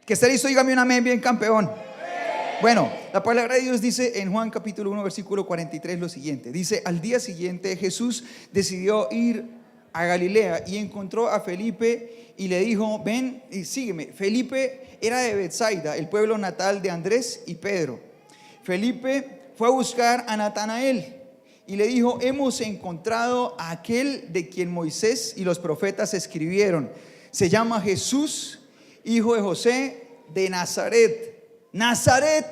Que esté listo, dígame un amén bien campeón. Bueno, la palabra de Dios dice en Juan capítulo 1 versículo 43 lo siguiente. Dice: al día siguiente Jesús decidió ir a Galilea y encontró a Felipe y le dijo: ven y sígueme. Felipe era de Betsaida, el pueblo natal de Andrés y Pedro. Felipe fue a buscar a Natanael y le dijo: hemos encontrado a aquel de quien Moisés y los profetas escribieron. Se llama Jesús, hijo de José de Nazaret. Nazaret,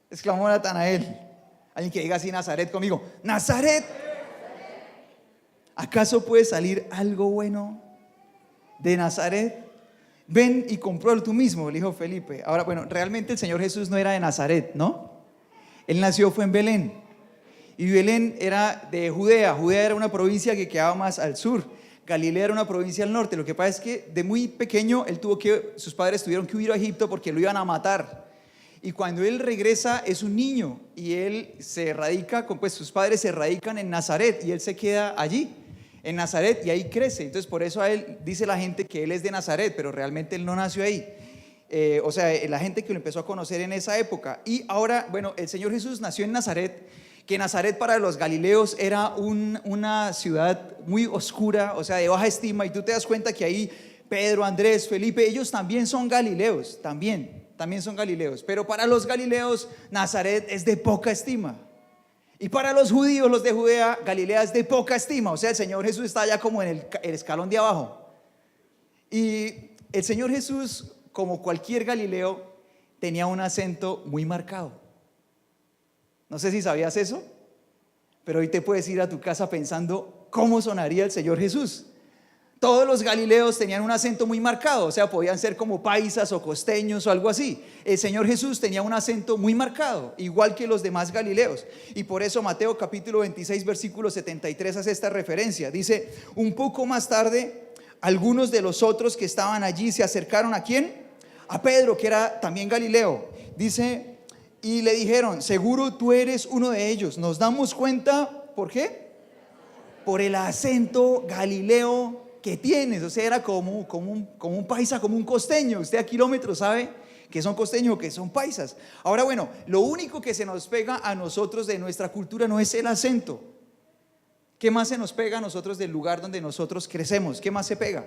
exclamó Natanael. Alguien que diga así Nazaret conmigo: Nazaret. ¿Acaso puede salir algo bueno de Nazaret? Ven y compruébalo tú mismo, le dijo Felipe. Ahora, bueno, realmente el Señor Jesús no era de Nazaret, ¿no? Él nació fue en Belén. Y Belén era de Judea. Judea era una provincia que quedaba más al sur. Galilea era una provincia al norte. Lo que pasa es que de muy pequeño sus padres tuvieron que huir a Egipto porque lo iban a matar. Y cuando él regresa es un niño y él se radica, pues sus padres se radican en Nazaret y él se queda allí, en Nazaret, y ahí crece. Entonces por eso a él dice la gente que él es de Nazaret, pero realmente él no nació ahí. O sea, la gente que lo empezó a conocer en esa época. Y ahora, bueno, el Señor Jesús nació en Nazaret, que Nazaret para los galileos era una ciudad muy oscura, o sea, de baja estima, y tú te das cuenta que ahí Pedro, Andrés, Felipe, ellos también son galileos, también son galileos, pero para los galileos Nazaret es de poca estima, y para los judíos, los de Judea, Galilea es de poca estima. O sea, el Señor Jesús está allá como en el escalón de abajo. Y el Señor Jesús, como cualquier galileo, tenía un acento muy marcado. No sé si sabías eso, pero hoy te puedes ir a tu casa pensando cómo sonaría el Señor Jesús. Todos los galileos tenían un acento muy marcado, o sea, podían ser como paisas o costeños o algo así. El Señor Jesús tenía un acento muy marcado, igual que los demás galileos. Y por eso Mateo capítulo 26 versículo 73 hace esta referencia. Dice: un poco más tarde, algunos de los otros que estaban allí se acercaron ¿a quién? A Pedro, que era también galileo. Dice: y le dijeron: seguro tú eres uno de ellos. Nos damos cuenta, ¿por qué? Por el acento galileo que tienes. O sea, era como un paisa, como un costeño. Usted a kilómetros sabe que son costeños, que son paisas. Ahora, bueno, lo único que se nos pega a nosotros de nuestra cultura no es el acento. ¿Qué más se nos pega a nosotros del lugar donde nosotros crecemos? ¿Qué más se pega?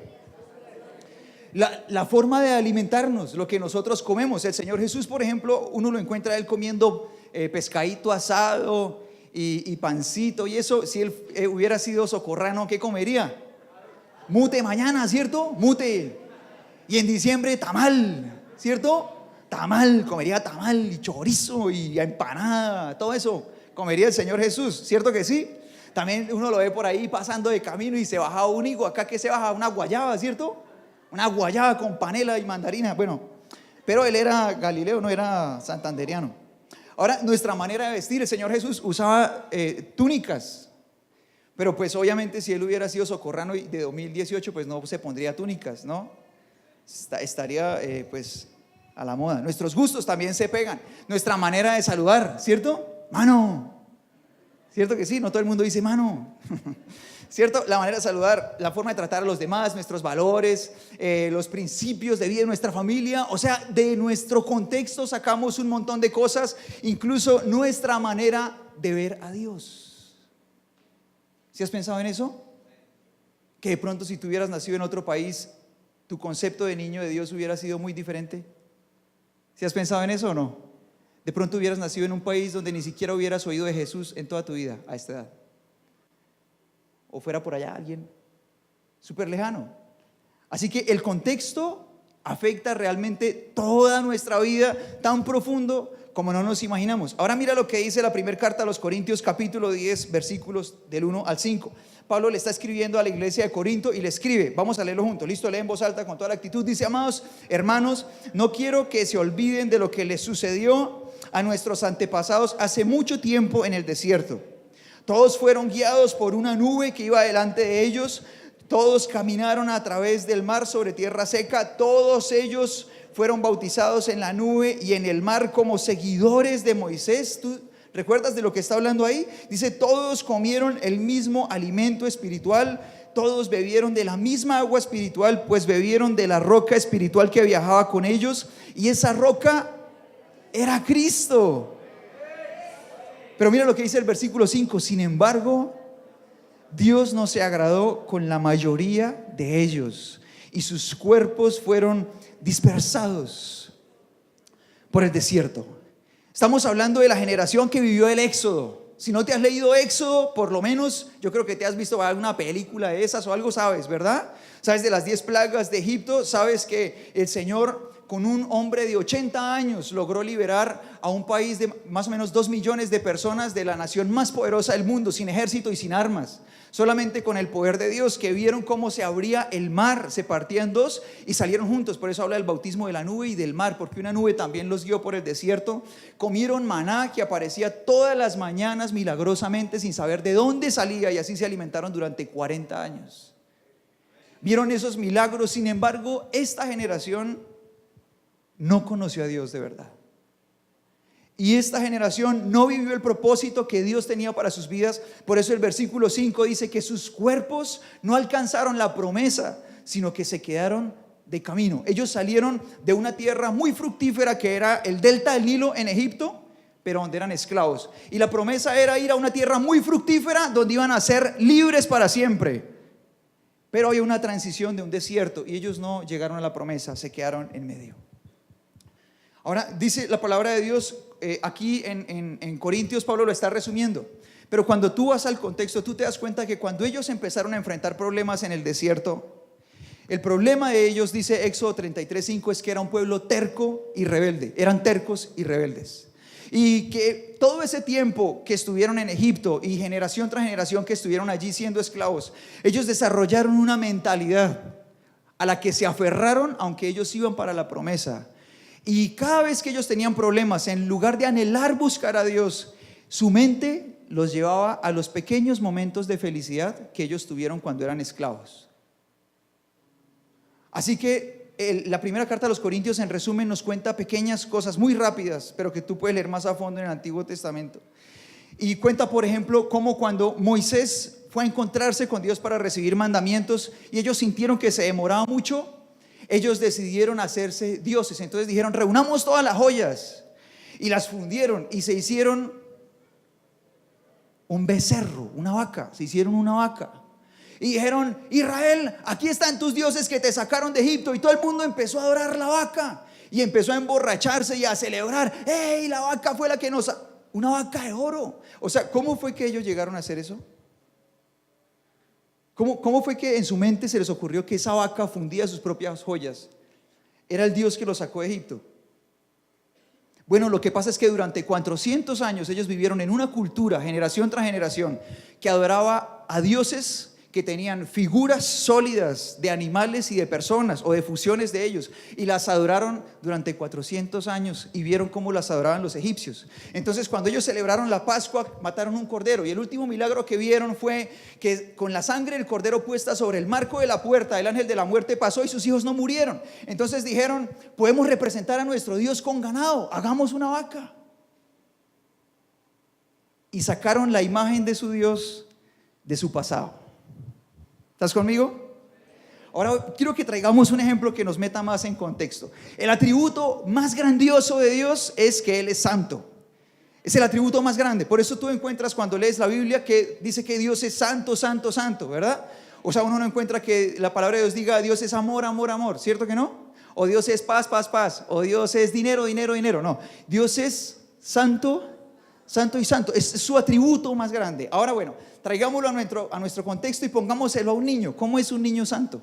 La forma de alimentarnos, lo que nosotros comemos. El Señor Jesús, por ejemplo, uno lo encuentra él comiendo pescadito asado y pancito y eso. Si él hubiera sido socorrano, ¿qué comería? Mute mañana, ¿cierto? Mute. Y en diciembre tamal, ¿cierto? Tamal, comería tamal y chorizo y empanada, todo eso comería el Señor Jesús, ¿cierto que sí? También uno lo ve por ahí pasando de camino y se baja un higo. Acá que se baja una guayaba, ¿cierto? Una guayaba con panela y mandarina. Bueno, pero él era galileo, no era santanderiano. Ahora, nuestra manera de vestir, el Señor Jesús usaba túnicas. Pero pues obviamente si él hubiera sido socorrano de 2018, pues no se pondría túnicas, ¿no? Estaría pues a la moda. Nuestros gustos también se pegan. Nuestra manera de saludar, ¿cierto? Mano. ¿Cierto que sí? No todo el mundo dice mano. ¿Cierto? La manera de saludar, la forma de tratar a los demás, nuestros valores, los principios de vida de nuestra familia. O sea, de nuestro contexto sacamos un montón de cosas, incluso nuestra manera de ver a Dios. ¿Sí has pensado en eso? Que de pronto si tú hubieras nacido en otro país, tu concepto de niño de Dios hubiera sido muy diferente. ¿Sí has pensado en eso o no? De pronto hubieras nacido en un país donde ni siquiera hubieras oído de Jesús en toda tu vida a esta edad. O fuera por allá alguien súper lejano. Así que el contexto afecta realmente toda nuestra vida tan profundo como no nos imaginamos. Ahora mira lo que dice la primera carta a los Corintios capítulo 10 versículos del 1 al 5. Pablo le está escribiendo a la iglesia de Corinto y le escribe, vamos a leerlo juntos, listo, lee en voz alta con toda la actitud. Dice: amados hermanos, no quiero que se olviden de lo que les sucedió a nuestros antepasados hace mucho tiempo en el desierto. Todos fueron guiados por una nube que iba delante de ellos. Todos caminaron a través del mar sobre tierra seca. Todos ellos fueron bautizados en la nube y en el mar como seguidores de Moisés. ¿Tú recuerdas de lo que está hablando ahí? Dice: todos comieron el mismo alimento espiritual. todos bebieron de la misma agua espiritual, pues bebieron de la roca espiritual que viajaba con ellos, y esa roca era Cristo. Pero mira lo que dice el versículo 5: sin embargo, Dios no se agradó con la mayoría de ellos, y sus cuerpos fueron dispersados por el desierto. Estamos hablando de la generación que vivió el Éxodo. Si no te has leído Éxodo, por lo menos yo creo que te has visto alguna película de esas o algo, sabes, ¿verdad? Sabes de las 10 plagas de Egipto, sabes que el Señor con un hombre de 80 años logró liberar a un país de más o menos 2 millones de personas, de la nación más poderosa del mundo, sin ejército y sin armas, solamente con el poder de Dios, que vieron cómo se abría el mar, se partía en dos y salieron juntos. Por eso habla del bautismo de la nube y del mar, porque una nube también los guió por el desierto. Comieron maná que aparecía todas las mañanas milagrosamente sin saber de dónde salía, y así se alimentaron durante 40 años. Vieron esos milagros. Sin embargo, esta generación no conoció a Dios de verdad. Y esta generación no vivió el propósito que Dios tenía para sus vidas. Por eso el versículo 5 dice que sus cuerpos no alcanzaron la promesa, sino que se quedaron de camino. Ellos salieron de una tierra muy fructífera que era el delta del Nilo en Egipto, pero donde eran esclavos. Y la promesa era ir a una tierra muy fructífera donde iban a ser libres para siempre. Pero había una transición de un desierto y ellos no llegaron a la promesa, se quedaron en medio. Ahora dice la palabra de Dios, aquí en Corintios Pablo lo está resumiendo, pero cuando tú vas al contexto, tú te das cuenta que cuando ellos empezaron a enfrentar problemas en el desierto, el problema de ellos, dice Éxodo 33:5, es que era un pueblo terco y rebelde. Eran tercos y rebeldes, y que todo ese tiempo que estuvieron en Egipto y generación tras generación que estuvieron allí siendo esclavos, ellos desarrollaron una mentalidad a la que se aferraron aunque ellos iban para la promesa. Y cada vez que ellos tenían problemas, en lugar de anhelar buscar a Dios, su mente los llevaba a los pequeños momentos de felicidad que ellos tuvieron cuando eran esclavos. Así que la primera carta a los Corintios, en resumen, nos cuenta pequeñas cosas muy rápidas, pero que tú puedes leer más a fondo en el Antiguo Testamento. Y cuenta, por ejemplo, cómo cuando Moisés fue a encontrarse con Dios para recibir mandamientos y ellos sintieron que se demoraba mucho, ellos decidieron hacerse dioses. Entonces dijeron: reunamos todas las joyas, y las fundieron y se hicieron un becerro, una vaca. Se hicieron una vaca y dijeron: Israel, aquí están tus dioses que te sacaron de Egipto. Y todo el mundo empezó a adorar la vaca y empezó a emborracharse y a celebrar. ¡Hey! La vaca fue la que nos... Una vaca de oro. O sea, ¿cómo fue que ellos llegaron a hacer eso? ¿Cómo fue que en su mente se les ocurrió que esa vaca fundía sus propias joyas? Era el Dios que los sacó de Egipto. Bueno, lo que pasa es que durante 400 años ellos vivieron en una cultura, generación tras generación, que adoraba a dioses que tenían figuras sólidas de animales y de personas, o de fusiones de ellos, y las adoraron durante 400 años y vieron cómo las adoraban los egipcios. Entonces, cuando ellos celebraron la Pascua, mataron un cordero, y el último milagro que vieron fue que con la sangre del cordero puesta sobre el marco de la puerta, el ángel de la muerte pasó y sus hijos no murieron. Entonces dijeron: podemos representar a nuestro Dios con ganado, hagamos una vaca. Y sacaron la imagen de su Dios de su pasado. ¿Estás conmigo? Ahora quiero que traigamos un ejemplo que nos meta más en contexto. El atributo más grandioso de Dios es que Él es santo. Es el atributo más grande. Por eso tú encuentras, cuando lees la Biblia, que dice que Dios es santo, santo, santo, ¿verdad? O sea, uno no encuentra que la palabra de Dios diga: Dios es amor, amor, amor. ¿Cierto que no? O Dios es paz, paz, paz. O Dios es dinero, dinero, dinero. No, Dios es santo, santo y santo. Es su atributo más grande. Ahora, bueno, traigámoslo a nuestro contexto y pongámoselo a un niño. ¿Cómo es un niño santo?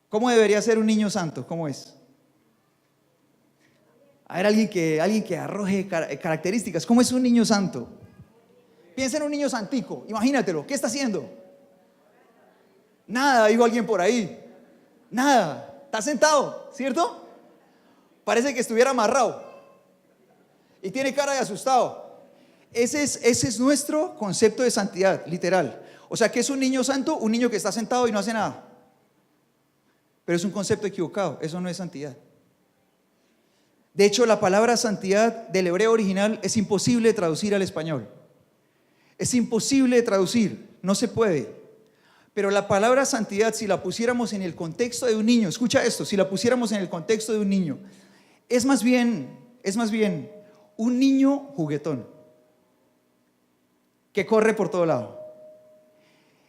¿Cómo debería ser un niño santo? ¿Cómo es? A ver, alguien que arroje características. ¿Cómo es un niño santo? Piensa en un niño santico, imagínatelo. ¿Qué está haciendo? Nada, dijo alguien por ahí. Nada, está sentado, ¿cierto? Parece que estuviera amarrado y tiene cara de asustado. Ese es nuestro concepto de santidad, literal. O sea, ¿qué es un niño santo? Un niño que está sentado y no hace nada. Pero es un concepto equivocado, eso no es santidad. De hecho, la palabra santidad del hebreo original es imposible de traducir al español. Es imposible de traducir, no se puede. Pero la palabra santidad, si la pusiéramos en el contexto de un niño, escucha esto, si la pusiéramos en el contexto de un niño, es más bien un niño juguetón, que corre por todo lado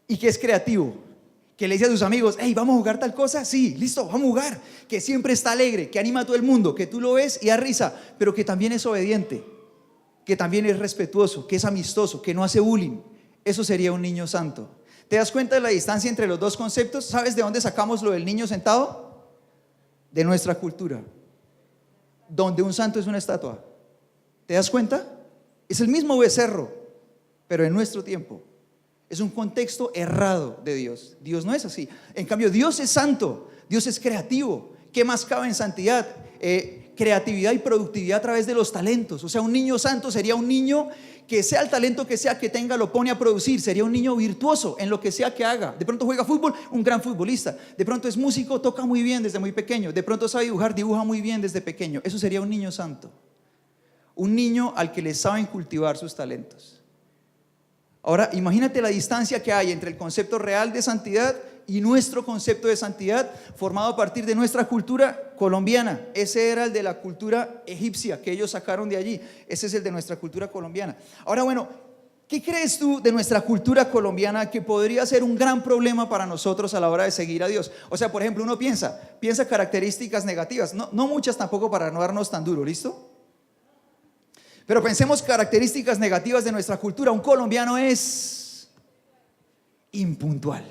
y que es creativo, que le dice a sus amigos: hey, ¿vamos a jugar tal cosa? Sí, listo, vamos a jugar. Que siempre está alegre, que anima a todo el mundo, que tú lo ves y da risa, pero que también es obediente, que también es respetuoso, que es amistoso, que no hace bullying. Eso sería un niño santo. ¿Te das cuenta de la distancia entre los dos conceptos? ¿Sabes de dónde sacamos lo del niño sentado? De nuestra cultura, donde un santo es una estatua. ¿Te das cuenta? Es el mismo becerro, pero en nuestro tiempo. Es un contexto errado de Dios. Dios no es así. En cambio, Dios es santo, Dios es creativo. ¿Qué más cabe en santidad? Creatividad y productividad a través de los talentos. O sea, un niño santo sería un niño que, sea el talento que sea que tenga, lo pone a producir. Sería un niño virtuoso en lo que sea que haga. De pronto juega fútbol, un gran futbolista. De pronto es músico, toca muy bien desde muy pequeño. De pronto sabe dibujar, dibuja muy bien desde pequeño. Eso sería un niño santo. Un niño al que le saben cultivar sus talentos. Ahora, imagínate la distancia que hay entre el concepto real de santidad y nuestro concepto de santidad, formado a partir de nuestra cultura colombiana. Ese era el de la cultura egipcia que ellos sacaron de allí. Ese es el de nuestra cultura colombiana. Ahora, bueno, ¿qué crees tú de nuestra cultura colombiana que podría ser un gran problema para nosotros a la hora de seguir a Dios? O sea, por ejemplo, uno piensa características negativas, no muchas tampoco para no darnos tan duro, ¿listo? Pero pensemos características negativas de nuestra cultura. Un colombiano es impuntual.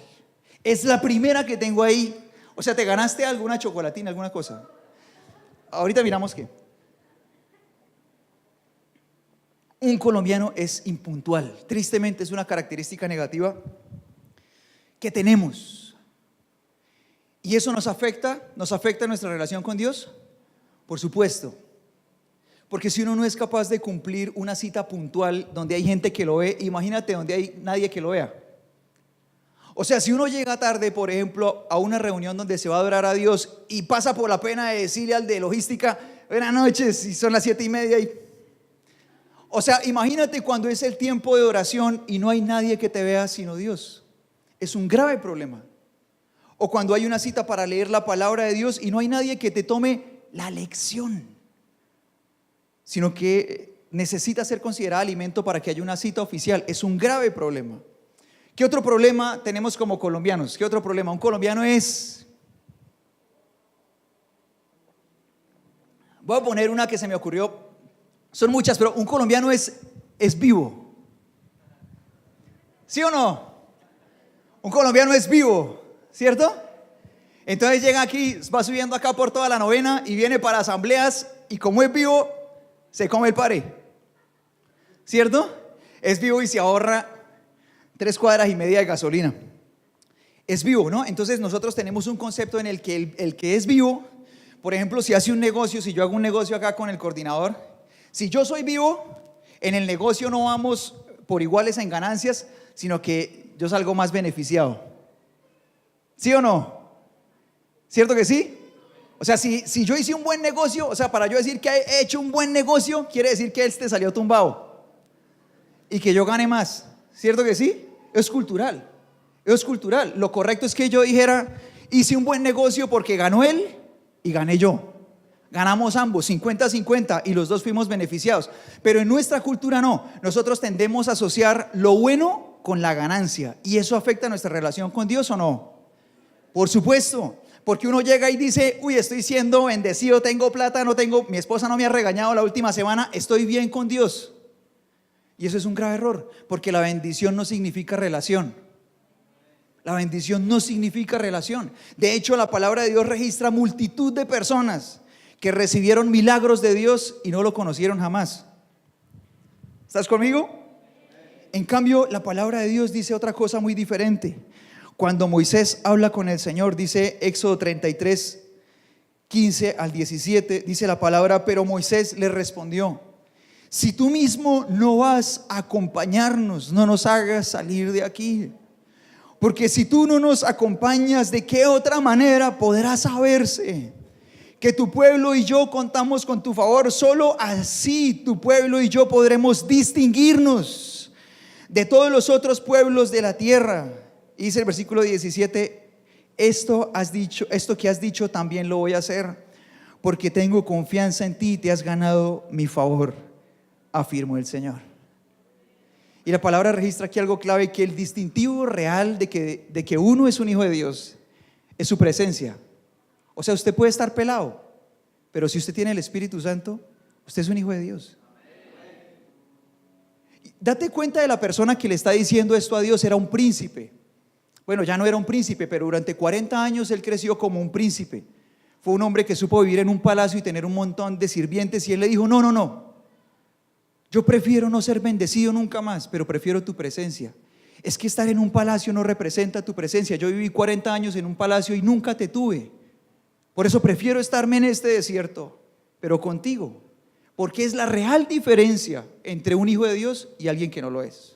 Es la primera que tengo ahí. O sea, ¿te ganaste alguna chocolatina, alguna cosa? Ahorita miramos qué. Un colombiano es impuntual. Tristemente es una característica negativa que tenemos. ¿Y eso nos afecta? ¿Nos afecta nuestra relación con Dios? Por supuesto. Porque si uno no es capaz de cumplir una cita puntual donde hay gente que lo ve, imagínate donde hay nadie que lo vea. O sea, si uno llega tarde, por ejemplo, a una reunión donde se va a adorar a Dios y pasa por la pena de decirle al de logística: buenas noches, y son las 7:30 O sea, imagínate cuando es el tiempo de oración y no hay nadie que te vea sino Dios. Es un grave problema. O cuando hay una cita para leer la palabra de Dios y no hay nadie que te tome la lección, sino que necesita ser considerada alimento para que haya una cita oficial. Es un grave problema. ¿Qué otro problema tenemos como colombianos? ¿Qué otro problema? Un colombiano es... Voy a poner una que se me ocurrió. Son muchas, pero un colombiano es vivo. ¿Sí o no? Un colombiano es vivo, ¿cierto? Entonces llega aquí, va subiendo acá por toda la novena y viene para asambleas, y como es vivo, se come el pare, ¿cierto? Es vivo y se ahorra 3,5 cuadras de gasolina. Es vivo, ¿no? Entonces nosotros tenemos un concepto en el que el que es vivo, por ejemplo, si hace un negocio, si yo hago un negocio acá con el coordinador, si yo soy vivo, en el negocio no vamos por iguales en ganancias, sino que yo salgo más beneficiado. ¿Sí o no? ¿Cierto que sí? O sea, si yo hice un buen negocio, o sea, para yo decir que he hecho un buen negocio, quiere decir que este salió tumbado y que yo gane más. ¿Cierto que sí? Es cultural. Es cultural. Lo correcto es que yo dijera: hice un buen negocio porque ganó él y gané yo. Ganamos ambos, 50-50, y los dos fuimos beneficiados. Pero en nuestra cultura no. Nosotros tendemos a asociar lo bueno con la ganancia. ¿Y eso afecta nuestra relación con Dios o no? Por supuesto. Porque uno llega y dice: uy, estoy siendo bendecido, tengo plata, mi esposa no me ha regañado la última semana, estoy bien con Dios. Y eso es un grave error, porque la bendición no significa relación. La bendición no significa relación. De hecho, la palabra de Dios registra multitud de personas que recibieron milagros de Dios y no lo conocieron jamás. ¿Estás conmigo? En cambio, la palabra de Dios dice otra cosa muy diferente. Cuando Moisés habla con el Señor, dice Éxodo 33, 15 al 17, dice la palabra: pero Moisés le respondió: si tú mismo no vas a acompañarnos, no nos hagas salir de aquí. Porque si tú no nos acompañas, ¿de qué otra manera podrá saberse que tu pueblo y yo contamos con tu favor? Solo así tu pueblo y yo podremos distinguirnos de todos los otros pueblos de la tierra. Y dice el versículo 17: esto que has dicho también lo voy a hacer, porque tengo confianza en ti y te has ganado mi favor, afirmó el Señor. Y la palabra registra aquí algo clave, que el distintivo real de que uno es un hijo de Dios es su presencia. O sea, usted puede estar pelado, pero si usted tiene el Espíritu Santo, usted es un hijo de Dios. Date cuenta de la persona que le está diciendo esto a Dios. Era un príncipe. Bueno, ya no era un príncipe, pero durante 40 años él creció como un príncipe. Fue un hombre que supo vivir en un palacio y tener un montón de sirvientes, y él le dijo: no, yo prefiero no ser bendecido nunca más, pero prefiero tu presencia. Es que estar en un palacio no representa tu presencia. Yo viví 40 años en un palacio y nunca te tuve. Por eso prefiero estarme en este desierto, pero contigo, porque es la real diferencia entre un hijo de Dios y alguien que no lo es.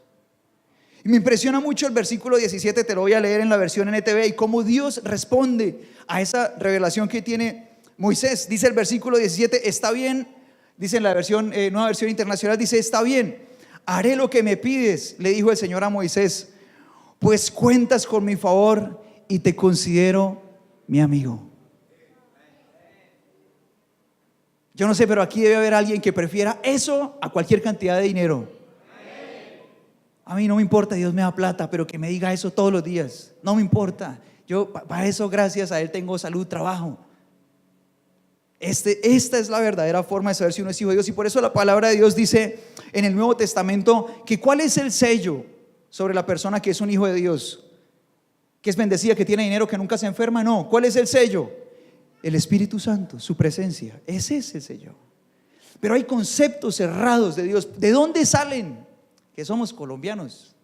Y me impresiona mucho el versículo 17, te lo voy a leer en la versión NTV, y cómo Dios responde a esa revelación que tiene Moisés. Dice el versículo 17: está bien, dice en la versión, nueva versión internacional, dice: está bien, haré lo que me pides, le dijo el Señor a Moisés, pues cuentas con mi favor y te considero mi amigo. Yo no sé, pero aquí debe haber alguien que prefiera eso a cualquier cantidad de dinero. A mí no me importa, Dios me da plata, pero que me diga eso todos los días, no me importa. Yo para eso, gracias a Él, tengo salud, trabajo. Esta es la verdadera forma de saber si uno es hijo de Dios. Y por eso la palabra de Dios dice en el Nuevo Testamento que ¿cuál es el sello sobre la persona que es un hijo de Dios? ¿Que es bendecida, que tiene dinero, que nunca se enferma? No. ¿Cuál es el sello? El Espíritu Santo, su presencia. Ese es el sello. Pero hay conceptos cerrados de Dios. ¿De dónde salen? Que somos colombianos.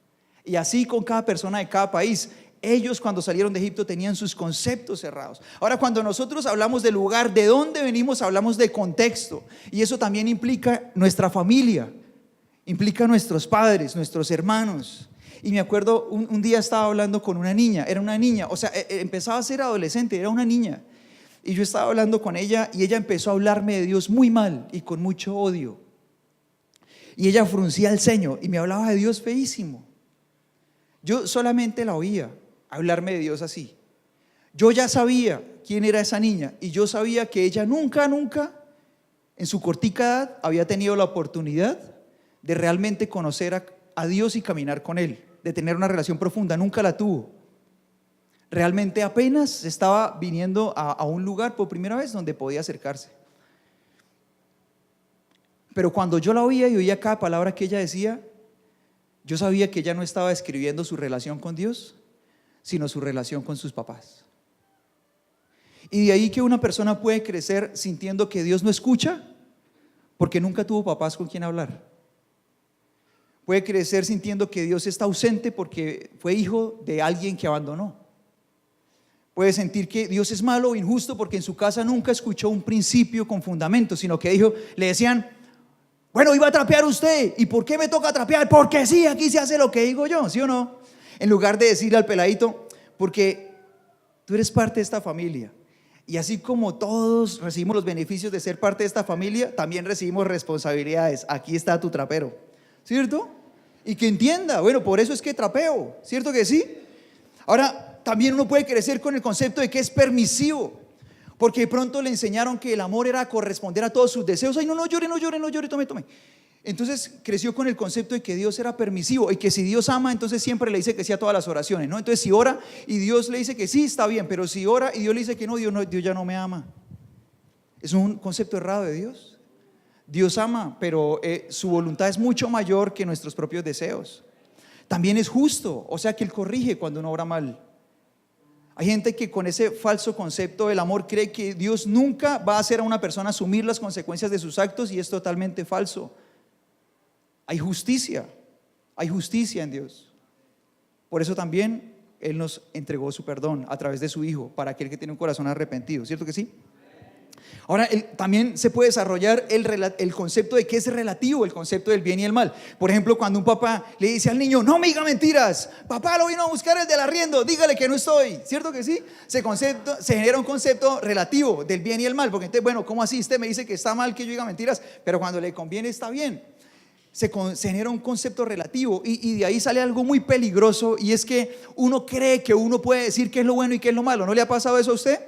Y así con cada persona de cada país. Ellos, cuando salieron de Egipto, tenían sus conceptos cerrados. Ahora, cuando nosotros hablamos del lugar, de dónde venimos, hablamos de contexto. Y eso también implica nuestra familia, implica nuestros padres, nuestros hermanos. Y me acuerdo, un día estaba hablando con una niña. Era una niña, o sea, empezaba a ser adolescente, era una niña. Y yo estaba hablando con ella y ella empezó a hablarme de Dios muy mal y con mucho odio. Y ella fruncía el ceño y me hablaba de Dios feísimo. Yo solamente la oía hablarme de Dios así. Yo ya sabía quién era esa niña y yo sabía que ella nunca en su cortica edad había tenido la oportunidad de realmente conocer a Dios y caminar con Él, de tener una relación profunda. Nunca la tuvo. Realmente apenas estaba viniendo a un lugar por primera vez donde podía acercarse. Pero cuando yo la oía y oía cada palabra que ella decía, yo sabía que ella no estaba describiendo su relación con Dios, sino su relación con sus papás. Y de ahí que una persona puede crecer sintiendo que Dios no escucha porque nunca tuvo papás con quien hablar. Puede crecer sintiendo que Dios está ausente porque fue hijo de alguien que abandonó. Puede sentir que Dios es malo o injusto porque en su casa nunca escuchó un principio con fundamento, sino que le decían: bueno, iba a trapear usted. ¿Y por qué me toca trapear? Porque sí, aquí se hace lo que digo yo, ¿sí o no? En lugar de decirle al peladito: porque tú eres parte de esta familia. Y así como todos recibimos los beneficios de ser parte de esta familia, también recibimos responsabilidades. Aquí está tu trapero, ¿cierto? Y que entienda, bueno, por eso es que trapeo, ¿cierto que sí? Ahora, también uno puede crecer con el concepto de que es permisivo, porque de pronto le enseñaron que el amor era corresponder a todos sus deseos. Ay, no llore, tome. Entonces creció con el concepto de que Dios era permisivo y que si Dios ama, entonces siempre le dice que sí a todas las oraciones, ¿no? Entonces si ora y Dios le dice que sí, está bien, pero si ora y Dios le dice que no, Dios ya no me ama. Es un concepto errado de Dios. Dios ama, pero su voluntad es mucho mayor que nuestros propios deseos. También es justo, o sea que Él corrige cuando uno obra mal. Hay gente que con ese falso concepto del amor cree que Dios nunca va a hacer a una persona asumir las consecuencias de sus actos, y es totalmente falso. Hay justicia en Dios. Por eso también Él nos entregó su perdón a través de su Hijo, para aquel que tiene un corazón arrepentido, ¿cierto que sí? Ahora, también se puede desarrollar el concepto de que es relativo, el concepto del bien y el mal. Por ejemplo, cuando un papá le dice al niño: no me diga mentiras, papá lo vino a buscar el del arriendo, dígale que no estoy, ¿cierto que sí? Se genera un concepto relativo del bien y el mal, porque entonces, bueno, ¿cómo así? Usted me dice que está mal que yo diga mentiras, pero cuando le conviene está bien. se genera un concepto relativo y de ahí sale algo muy peligroso, y es que uno cree que uno puede decir qué es lo bueno y qué es lo malo. ¿No le ha pasado eso a usted?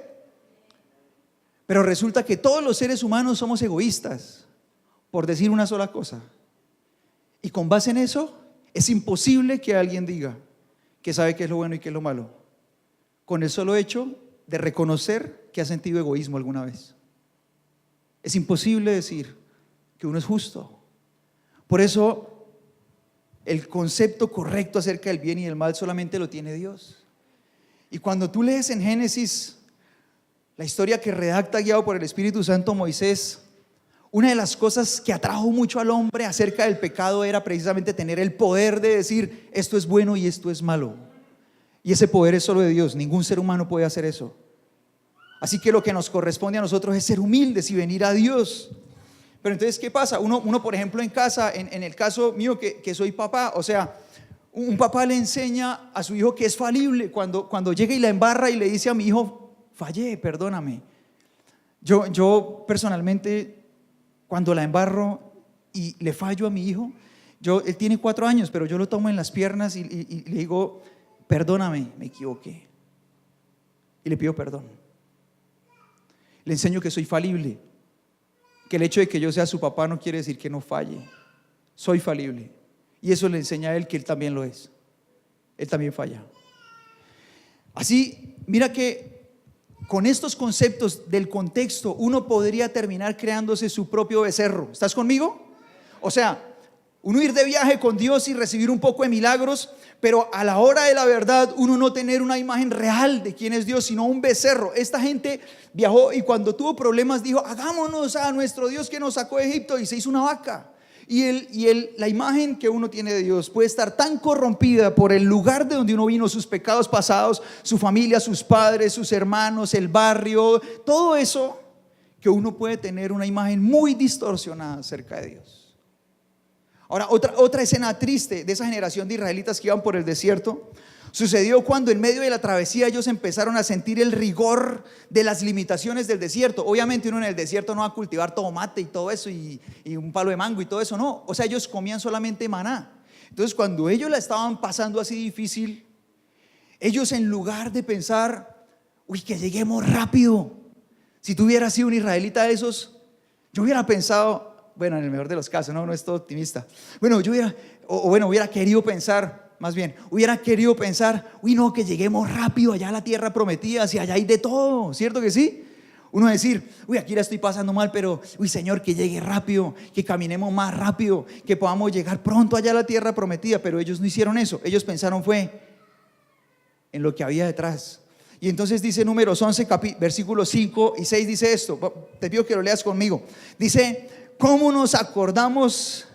Pero resulta que todos los seres humanos somos egoístas, por decir una sola cosa. Y con base en eso, es imposible que alguien diga que sabe qué es lo bueno y qué es lo malo, con el solo hecho de reconocer que ha sentido egoísmo alguna vez. Es imposible decir que uno es justo. Por eso, el concepto correcto acerca del bien y del mal solamente lo tiene Dios. Y cuando tú lees en Génesis la historia que redacta guiado por el Espíritu Santo Moisés, una de las cosas que atrajo mucho al hombre acerca del pecado era precisamente tener el poder de decir esto es bueno y esto es malo. Y ese poder es solo de Dios, ningún ser humano puede hacer eso. Así que lo que nos corresponde a nosotros es ser humildes y venir a Dios. Pero entonces, ¿qué pasa? Uno por ejemplo en casa, en el caso mío que soy papá, o sea, un papá le enseña a su hijo que es falible. Cuando llega y la embarra y le dice a mi hijo, fallé, perdóname. Yo personalmente, cuando la embarro y le fallo a mi hijo, él tiene 4 años, pero yo lo tomo en las piernas y le digo, perdóname, me equivoqué. Y le pido perdón. Le enseño que soy falible, que el hecho de que yo sea su papá no quiere decir que no falle. Soy falible. Y eso le enseña a él que él también lo es. Él también falla. Así, mira que con estos conceptos del contexto, uno podría terminar creándose su propio becerro. ¿Estás conmigo? O sea, uno ir de viaje con Dios y recibir un poco de milagros, pero a la hora de la verdad, uno no tener una imagen real de quién es Dios, sino un becerro. Esta gente viajó y cuando tuvo problemas dijo, hagámonos a nuestro Dios que nos sacó de Egipto, y se hizo una vaca. La imagen que uno tiene de Dios puede estar tan corrompida por el lugar de donde uno vino, sus pecados pasados, su familia, sus padres, sus hermanos, el barrio, todo eso, que uno puede tener una imagen muy distorsionada acerca de Dios. Ahora, otra escena triste de esa generación de israelitas que iban por el desierto sucedió cuando en medio de la travesía ellos empezaron a sentir el rigor de las limitaciones del desierto. Obviamente uno en el desierto no va a cultivar tomate y todo eso y un palo de mango y todo eso, no. O sea, ellos comían solamente maná. Entonces cuando ellos la estaban pasando así difícil, ellos en lugar de pensar, uy, que lleguemos rápido. Si tú hubieras sido un israelita de esos, yo hubiera pensado, bueno, en el mejor de los casos, no estoy optimista. Bueno, yo hubiera querido pensar, más bien, hubiera querido pensar, uy, no, que lleguemos rápido allá a la tierra prometida, si allá hay de todo, ¿cierto que sí? Uno decir, uy, aquí la estoy pasando mal, pero, uy, Señor, que llegue rápido, que caminemos más rápido, que podamos llegar pronto allá a la tierra prometida. Pero ellos no hicieron eso, ellos pensaron fue en lo que había detrás. Y entonces dice Números 11, versículos 5 y 6, dice esto, te pido que lo leas conmigo. Dice, ¿cómo nos acordamos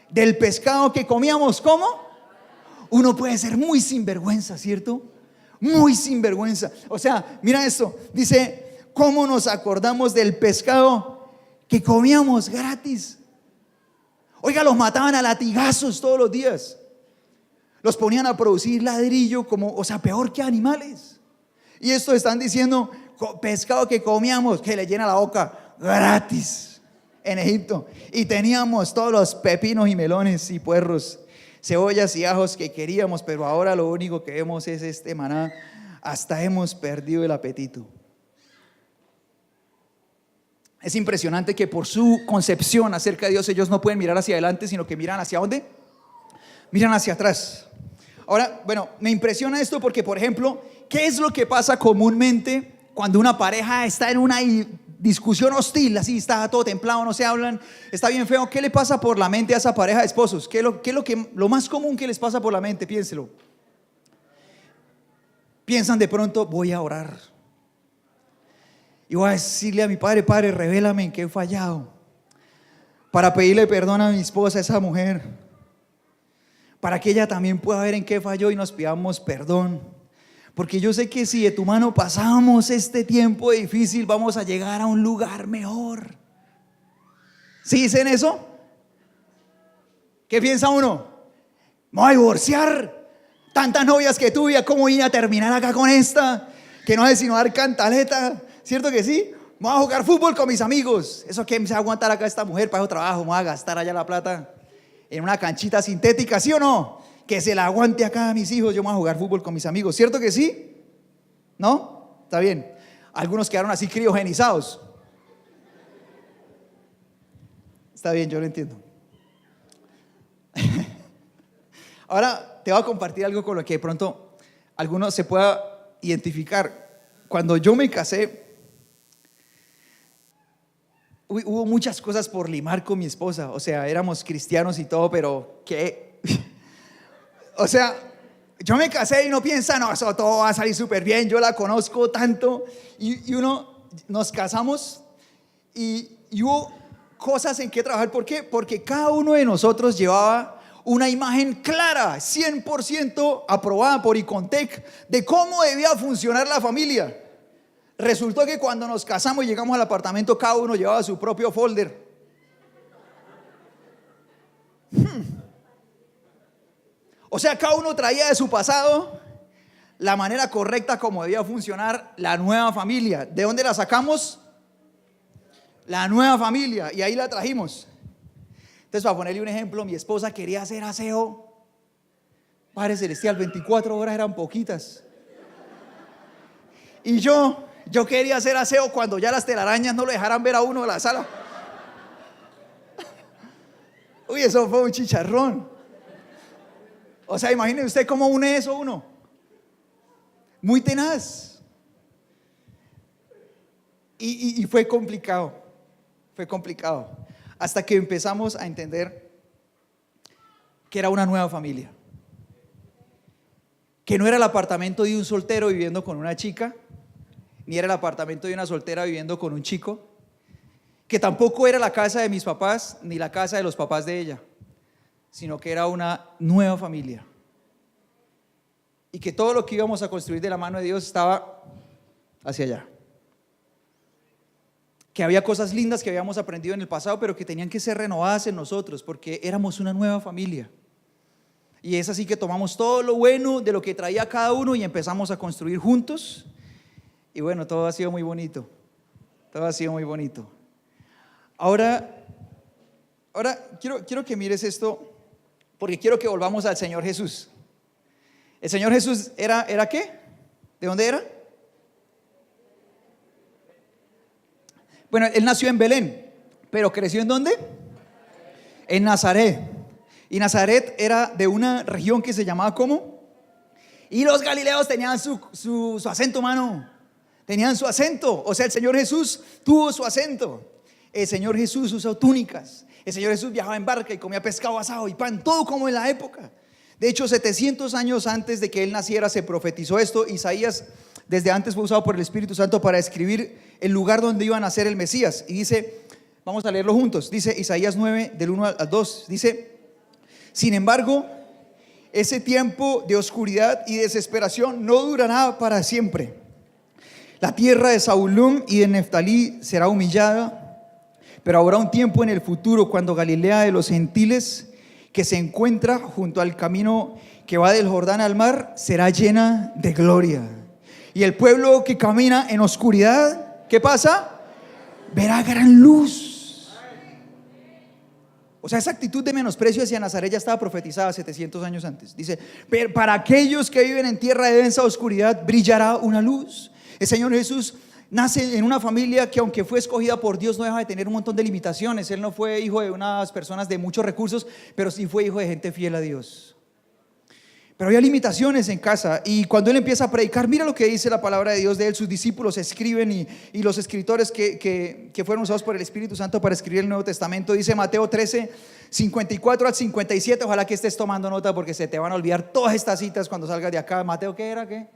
del pescado que comíamos? ¿Cómo? Uno puede ser muy sinvergüenza, ¿cierto? Muy sinvergüenza. O sea, mira esto, dice, ¿cómo nos acordamos del pescado que comíamos gratis? Oiga, los mataban a latigazos todos los días. Los ponían a producir ladrillo, o sea, peor que animales. Y esto están diciendo, pescado que comíamos, que le llena la boca, gratis en Egipto. Y teníamos todos los pepinos y melones y puerros, cebollas y ajos que queríamos, pero ahora lo único que vemos es este maná. Hasta hemos perdido el apetito. Es impresionante que por su concepción acerca de Dios ellos no pueden mirar hacia adelante, sino que miran ¿hacia dónde? Miran hacia atrás. Ahora, bueno, me impresiona esto porque, por ejemplo, ¿qué es lo que pasa comúnmente cuando una pareja está en una discusión hostil, así está todo templado, no se hablan, está bien feo? ¿Qué le pasa por la mente a esa pareja de esposos? ¿Qué es lo más común que les pasa por la mente? Piénselo. Piensan de pronto, voy a orar y voy a decirle a mi padre, Padre, revélame en qué he fallado, para pedirle perdón a mi esposa, a esa mujer, para que ella también pueda ver en qué falló y nos pidamos perdón. Porque yo sé que si de tu mano pasamos este tiempo difícil, vamos a llegar a un lugar mejor. ¿Sí dicen eso? ¿Qué piensa uno? Me voy a divorciar. Tantas novias que tuve, ¿cómo vine a terminar acá con esta? Que no sé sino dar cantaleta. ¿Cierto que sí? Me voy a jugar fútbol con mis amigos. ¿Eso qué me va a aguantar acá esta mujer? Para eso trabajo, me voy a gastar allá la plata. en una canchita sintética, ¿sí o no? Que se la aguante acá a mis hijos, yo me voy a jugar fútbol con mis amigos, ¿cierto que sí? ¿No? Está bien. Algunos quedaron así criogenizados. Está bien, yo lo entiendo. Ahora te voy a compartir algo con lo que de pronto alguno se pueda identificar. Cuando yo me casé, hubo muchas cosas por limar con mi esposa. O sea, éramos cristianos y todo, pero ¿qué? O sea, yo me casé y uno piensa, no, eso todo va a salir súper bien, yo la conozco tanto. Y nos casamos y hubo cosas en que trabajar. ¿Por qué? Porque cada uno de nosotros llevaba una imagen clara, 100% aprobada por Icontec, de cómo debía funcionar la familia. Resultó que cuando nos casamos y llegamos al apartamento, cada uno llevaba su propio folder. O sea, cada uno traía de su pasado la manera correcta como debía funcionar la nueva familia. ¿De dónde la sacamos? La nueva familia, y ahí la trajimos. Entonces, para ponerle un ejemplo, mi esposa quería hacer aseo. Padre Celestial, 24 horas eran poquitas. Y yo quería hacer aseo cuando ya las telarañas no lo dejaran ver a uno en la sala. Uy, eso fue un chicharrón. O sea, imagine usted cómo une eso uno. Muy tenaz. Y fue complicado. Fue complicado. Hasta que empezamos a entender que era una nueva familia. Que no era el apartamento de un soltero viviendo con una chica, ni era el apartamento de una soltera viviendo con un chico, que tampoco era la casa de mis papás, ni la casa de los papás de ella, sino que era una nueva familia. Y que todo lo que íbamos a construir de la mano de Dios estaba hacia allá. Que había cosas lindas que habíamos aprendido en el pasado, pero que tenían que ser renovadas en nosotros, porque éramos una nueva familia. Y es así que tomamos todo lo bueno de lo que traía cada uno y empezamos a construir juntos. Y bueno, todo ha sido muy bonito. Todo ha sido muy bonito. Ahora quiero que mires esto, porque quiero que volvamos al Señor Jesús. ¿El Señor Jesús era qué? ¿De dónde era? Bueno, él nació en Belén, pero creció ¿en dónde? En Nazaret. Y Nazaret era de una región que se llamaba ¿cómo? Y los galileos tenían su acento, mano. Tenían su acento. O sea, el Señor Jesús tuvo su acento. El Señor Jesús usó túnicas. El Señor Jesús viajaba en barca y comía pescado asado y pan, todo como en la época. De hecho, 700 años antes de que él naciera se profetizó esto. Isaías desde antes fue usado por el Espíritu Santo para describir el lugar donde iba a nacer el Mesías. Y dice, vamos a leerlo juntos, dice Isaías 9 del 1 al 2, dice: sin embargo, ese tiempo de oscuridad y desesperación no durará para siempre. La tierra de Zabulón y de Neftalí será humillada, pero habrá un tiempo en el futuro cuando Galilea de los gentiles, que se encuentra junto al camino que va del Jordán al mar, será llena de gloria. Y el pueblo que camina en oscuridad, ¿qué pasa? Verá gran luz. O sea, esa actitud de menosprecio hacia Nazaret ya estaba profetizada 700 años antes. Dice, pero para aquellos que viven en tierra de densa oscuridad brillará una luz. El Señor Jesús nace en una familia que, aunque fue escogida por Dios, no deja de tener un montón de limitaciones. Él no fue hijo de unas personas de muchos recursos, pero sí fue hijo de gente fiel a Dios. Pero había limitaciones en casa, y cuando él empieza a predicar, mira lo que dice la palabra de Dios de él. Sus discípulos escriben, y los escritores que fueron usados por el Espíritu Santo para escribir el Nuevo Testamento, dice Mateo 13, 54 al 57. Ojalá que estés tomando nota, porque se te van a olvidar todas estas citas cuando salgas de acá. Mateo, ¿qué era? ¿Qué?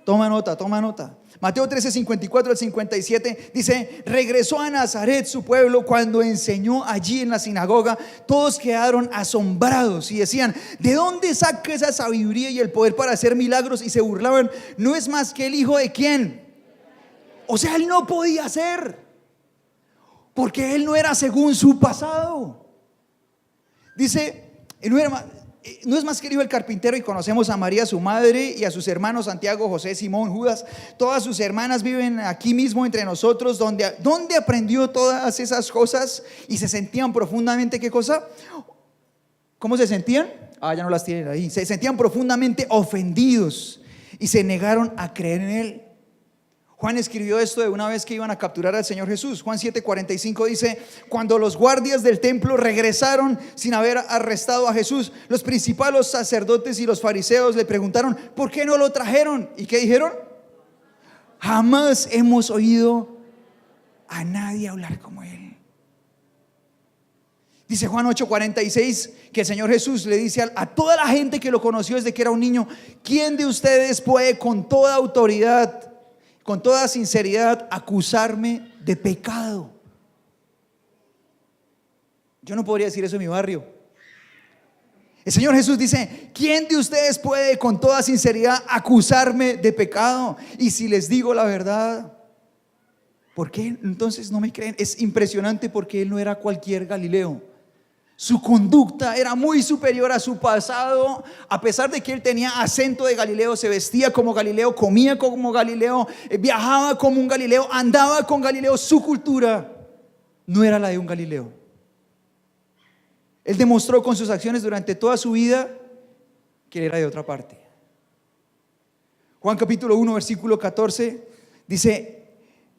Toma nota, toma nota. Mateo 13, 54 al 57 dice: regresó a Nazaret, su pueblo, cuando enseñó allí en la sinagoga. Todos quedaron asombrados y decían: ¿de dónde saca esa sabiduría y el poder para hacer milagros? Y se burlaban: ¿no es más que el hijo de quién? O sea, él no podía ser, porque él no era según su pasado. Dice, no es más que el hijo del carpintero. Y conocemos a María, su madre, y a sus hermanos Santiago, José, Simón, Judas. Todas sus hermanas viven aquí mismo entre nosotros. ¿Dónde aprendió todas esas cosas? Y se sentían profundamente, ¿qué cosa? ¿Cómo se sentían? Ya no las tienen ahí. Se sentían profundamente ofendidos y se negaron a creer en Él. Juan escribió esto de una vez que iban a capturar al Señor Jesús. Juan 7:45 dice: cuando los guardias del templo regresaron sin haber arrestado a Jesús, los principales sacerdotes y los fariseos le preguntaron: ¿por qué no lo trajeron? ¿Y qué dijeron? Jamás hemos oído a nadie hablar como Él. Dice Juan 8:46 que el Señor Jesús le dice a toda la gente que lo conoció desde que era un niño: ¿quién de ustedes puede con toda autoridad, con toda sinceridad, acusarme de pecado? Yo no podría decir eso en mi barrio. El Señor Jesús dice: ¿quién de ustedes puede con toda sinceridad acusarme de pecado? Y si les digo la verdad, ¿por qué entonces no me creen? Es impresionante porque Él no era cualquier Galileo. Su conducta era muy superior a su pasado. A pesar de que Él tenía acento de Galileo, se vestía como Galileo, comía como Galileo, viajaba como un Galileo, andaba con Galileo, su cultura no era la de un Galileo. Él demostró con sus acciones durante toda su vida que Él era de otra parte. Juan capítulo 1 versículo 14 dice,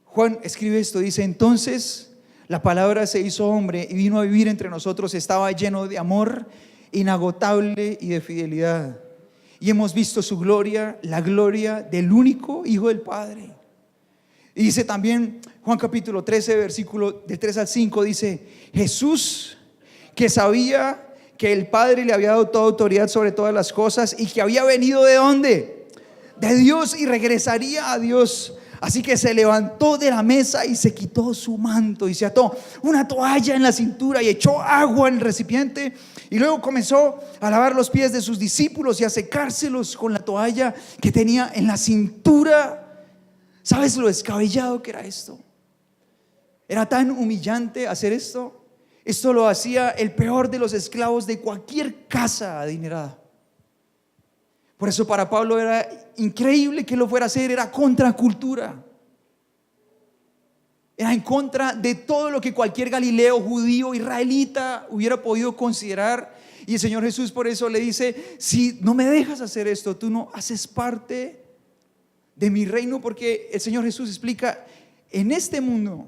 Juan escribe esto, dice: entonces la palabra se hizo hombre y vino a vivir entre nosotros. Estaba lleno de amor inagotable y de fidelidad. Y hemos visto su gloria, la gloria del único Hijo del Padre. Y dice también Juan capítulo 13, versículo del 3 al 5, dice: Jesús, que sabía que el Padre le había dado toda autoridad sobre todas las cosas y que había venido ¿de dónde? De Dios, y regresaría a Dios. Así que se levantó de la mesa y se quitó su manto y se ató una toalla en la cintura y echó agua en el recipiente, y luego comenzó a lavar los pies de sus discípulos y a secárselos con la toalla que tenía en la cintura. ¿Sabes lo descabellado que era esto? Era tan humillante hacer esto. Esto lo hacía el peor de los esclavos de cualquier casa adinerada. Por eso para Pablo era increíble que lo fuera a hacer. Era contracultura. Era en contra de todo lo que cualquier Galileo, judío, israelita hubiera podido considerar. Y el Señor Jesús por eso le dice: si no me dejas hacer esto, tú no haces parte de mi reino. Porque el Señor Jesús explica: en este mundo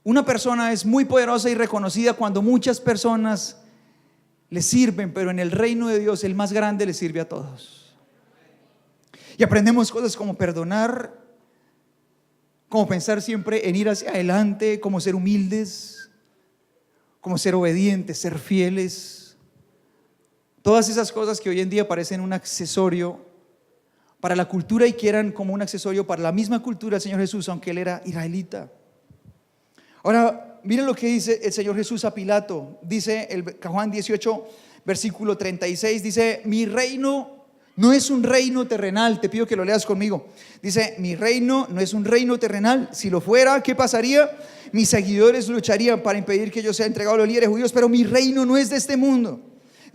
una persona es muy poderosa y reconocida cuando muchas personas le sirven, pero en el reino de Dios el más grande le sirve a todos. Y aprendemos cosas como perdonar, como pensar siempre en ir hacia adelante, como ser humildes, como ser obedientes, ser fieles. Todas esas cosas que hoy en día parecen un accesorio para la cultura y que eran como un accesorio para la misma cultura del Señor Jesús, aunque Él era israelita. Ahora, miren lo que dice el Señor Jesús a Pilato. Dice el Juan 18, versículo 36, dice: mi reino no es un reino terrenal. Te pido que lo leas conmigo. Dice: mi reino no es un reino terrenal. Si lo fuera, ¿qué pasaría? Mis seguidores lucharían para impedir que yo sea entregado a los líderes judíos, pero mi reino no es de este mundo.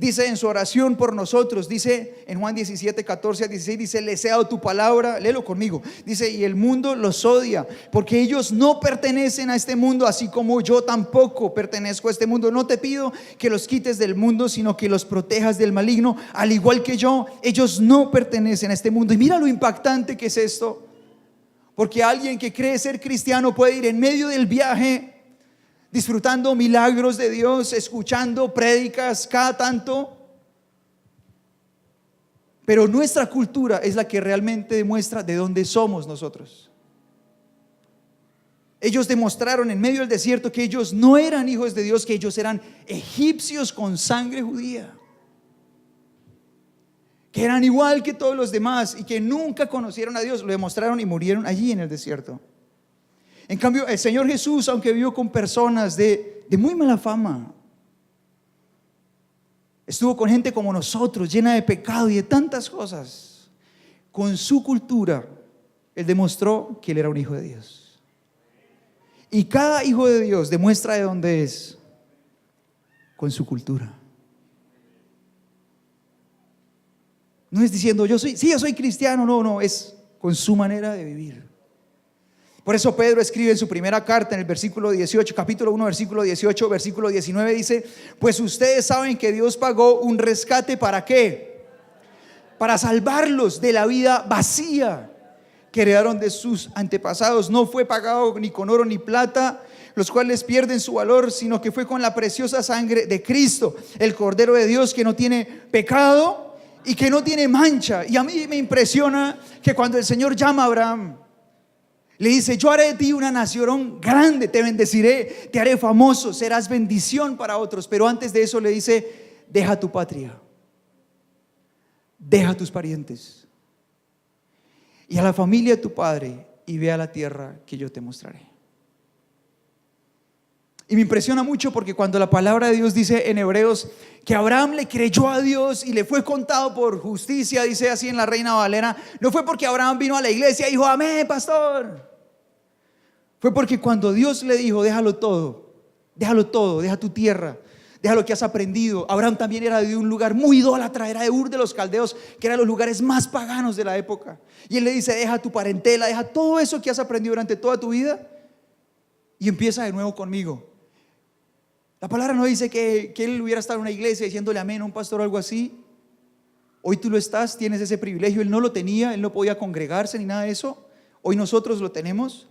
Dice en su oración por nosotros, dice en Juan 17, 14 a 16, dice: les he dado tu palabra, léelo conmigo. Dice: y el mundo los odia, porque ellos no pertenecen a este mundo, así como yo tampoco pertenezco a este mundo. No te pido que los quites del mundo, sino que los protejas del maligno. Al igual que yo, ellos no pertenecen a este mundo. Y mira lo impactante que es esto, porque alguien que cree ser cristiano puede ir en medio del viaje disfrutando milagros de Dios, escuchando prédicas cada tanto, pero nuestra cultura es la que realmente demuestra de dónde somos nosotros. Ellos demostraron en medio del desierto que ellos no eran hijos de Dios, que ellos eran egipcios con sangre judía, que eran igual que todos los demás y que nunca conocieron a Dios. Lo demostraron y murieron allí en el desierto. En cambio, el Señor Jesús, aunque vivió con personas de muy mala fama, estuvo con gente como nosotros, llena de pecado y de tantas cosas, con su cultura, Él demostró que Él era un hijo de Dios. Y cada hijo de Dios demuestra de dónde es, con su cultura. No es diciendo yo soy cristiano, no, es con su manera de vivir. Por eso Pedro escribe en su primera carta, en el versículo 18, capítulo 1, versículo 18, versículo 19, dice: pues ustedes saben que Dios pagó un rescate, ¿para qué? Para salvarlos de la vida vacía que heredaron de sus antepasados. No fue pagado ni con oro ni plata, los cuales pierden su valor, sino que fue con la preciosa sangre de Cristo, el Cordero de Dios, que no tiene pecado y que no tiene mancha. Y a mí me impresiona que cuando el Señor llama a Abraham, le dice: yo haré de ti una nación grande, te bendeciré, te haré famoso, serás bendición para otros. Pero antes de eso le dice: deja tu patria, deja tus parientes y a la familia de tu padre, y ve a la tierra que yo te mostraré. Y me impresiona mucho porque cuando la palabra de Dios dice en Hebreos que Abraham le creyó a Dios y le fue contado por justicia, dice así en la Reina Valera, no fue porque Abraham vino a la iglesia y dijo: amén, pastor. Fue porque cuando Dios le dijo: déjalo todo, deja tu tierra, deja lo que has aprendido. Abraham también era de un lugar muy idólatra, era de Ur de los Caldeos, que eran los lugares más paganos de la época. Y él le dice: deja tu parentela, deja todo eso que has aprendido durante toda tu vida y empieza de nuevo conmigo. La palabra no dice que él hubiera estado en una iglesia diciéndole amén a un pastor o algo así. Hoy tú lo estás, tienes ese privilegio. Él no lo tenía, él no podía congregarse ni nada de eso. Hoy nosotros lo tenemos.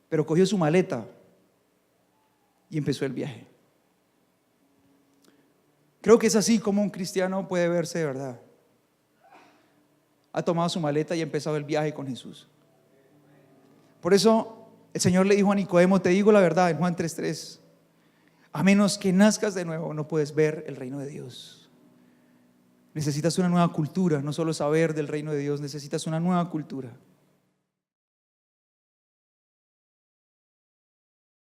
Pero cogió su maleta y empezó el viaje. Creo que es así como un cristiano puede verse de verdad. Ha tomado su maleta y ha empezado el viaje con Jesús. Por eso el Señor le dijo a Nicodemo: te digo la verdad, en Juan 3:3, a menos que nazcas de nuevo no puedes ver el reino de Dios. Necesitas una nueva cultura, no solo saber del reino de Dios, necesitas una nueva cultura.